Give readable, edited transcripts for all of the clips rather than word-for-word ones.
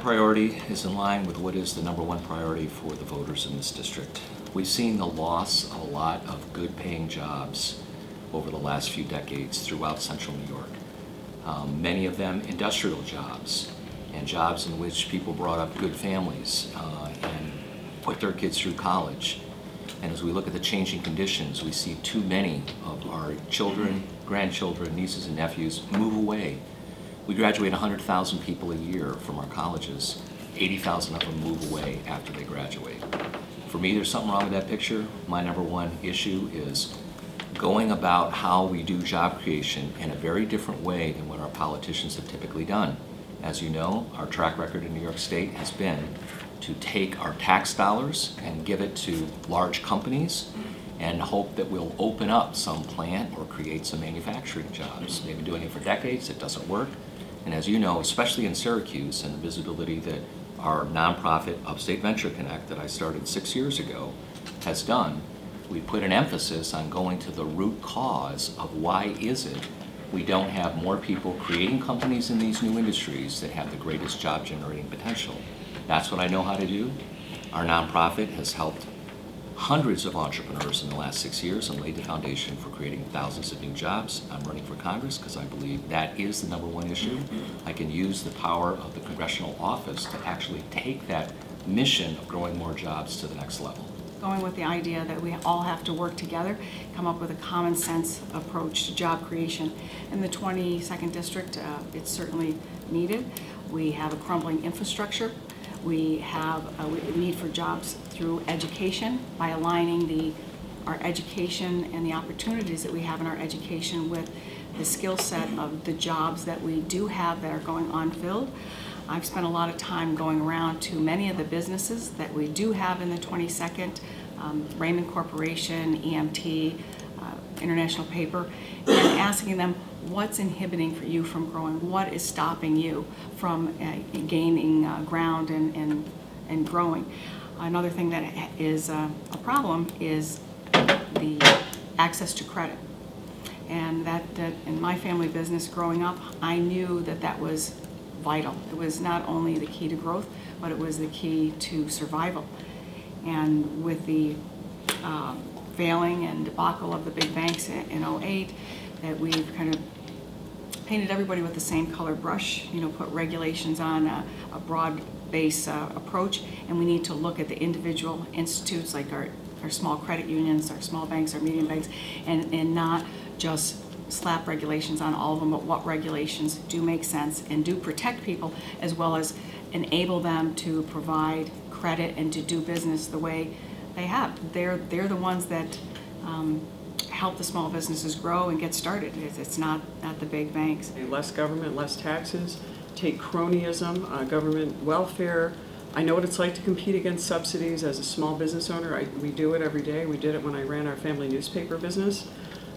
priority is in line with what is the #1 priority for the voters in this district. We've seen the loss of a lot of good-paying jobs over the last few decades throughout central New York. Many of them industrial jobs and jobs in which people brought up good families and put their kids through college. And as we look at the changing conditions, we see too many of our children, grandchildren, nieces and nephews move away. We graduate 100,000 people a year from our colleges. 80,000 of them move away after they graduate. For me, there's something wrong with that picture. My #1 issue is going about how we do job creation in a very different way than what our politicians have typically done. As you know, our track record in New York State has been to take our tax dollars and give it to large companies and hope that we'll open up some plant or create some manufacturing jobs. They've been doing it for decades, it doesn't work. And as you know, especially in Syracuse and the visibility that our nonprofit Upstate Venture Connect that I started 6 years ago has done, we put an emphasis on going to the root cause of why is it we don't have more people creating companies in these new industries that have the greatest job generating potential. That's what I know how to do. Our nonprofit has helped hundreds of entrepreneurs in the last 6 years and laid the foundation for creating thousands of new jobs. I'm running for Congress because I believe that is the #1 issue. I can use the power of the Congressional office to actually take that mission of growing more jobs to the next level. Going with the idea that we all have to work together, come up with a common sense approach to job creation. In the 22nd District, it's certainly needed. We have a crumbling infrastructure. We have a need for jobs through education by aligning our education and the opportunities that we have in our education with the skill set of the jobs that we do have that are going unfilled. I've spent a lot of time going around to many of the businesses that we do have in the 22nd, Raymond Corporation, EMT, International Paper, and asking them what's inhibiting for you from growing, what is stopping you from gaining ground and growing. Another thing that is a problem is the access to credit. And that in my family business growing up, I knew that was vital. It was not only the key to growth, but it was the key to survival. And with the failing and debacle of the big banks in 08, that we've kind of painted everybody with the same color brush, put regulations on a broad base approach, and we need to look at the individual institutes like our small credit unions, our small banks, our medium banks, and not just slap regulations on all of them, but what regulations do make sense and do protect people as well as enable them to provide credit and to do business the way they have. They're the ones that help the small businesses grow and get started. It's not the big banks. Less government, less taxes, take cronyism, government welfare. I know what it's like to compete against subsidies as a small business owner. We do it every day. We did it when I ran our family newspaper business.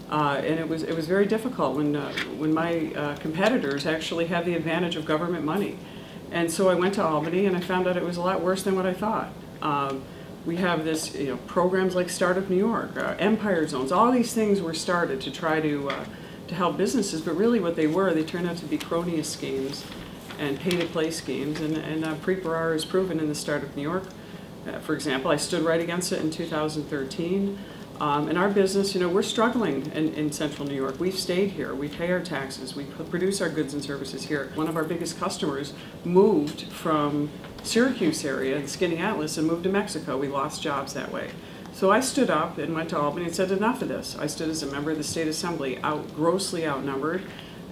And it was very difficult when my competitors actually had the advantage of government money. And so I went to Albany and I found out it was a lot worse than what I thought. We have this, programs like Startup New York, Empire Zones, all these things were started to try to help businesses, but really what they turned out to be cronyist schemes and pay-to-play schemes. And Pre-Parar has proven in the Startup New York, for example, I stood right against it in 2013. In our business, we're struggling in central New York. We've stayed here. We pay our taxes. We produce our goods and services here. One of our biggest customers moved from Syracuse area, the Skinny Atlas, and moved to Mexico. We lost jobs that way. So I stood up and went to Albany and said, enough of this. I stood as a member of the State Assembly, grossly outnumbered,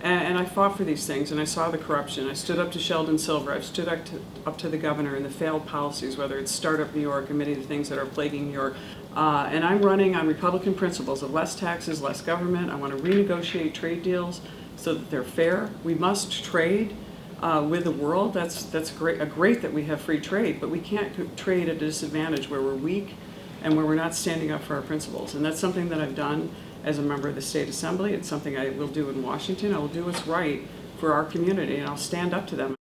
and I fought for these things, and I saw the corruption. I stood up to Sheldon Silver. I've stood up to the governor and the failed policies, whether it's Startup New York and many of the things that are plaguing New York. And I'm running on Republican principles of less taxes, less government. I want to renegotiate trade deals so that they're fair. We must trade with the world. That's great that we have free trade, but we can't trade at a disadvantage where we're weak and where we're not standing up for our principles. And that's something that I've done as a member of the State Assembly. It's something I will do in Washington. I will do what's right for our community, and I'll stand up to them.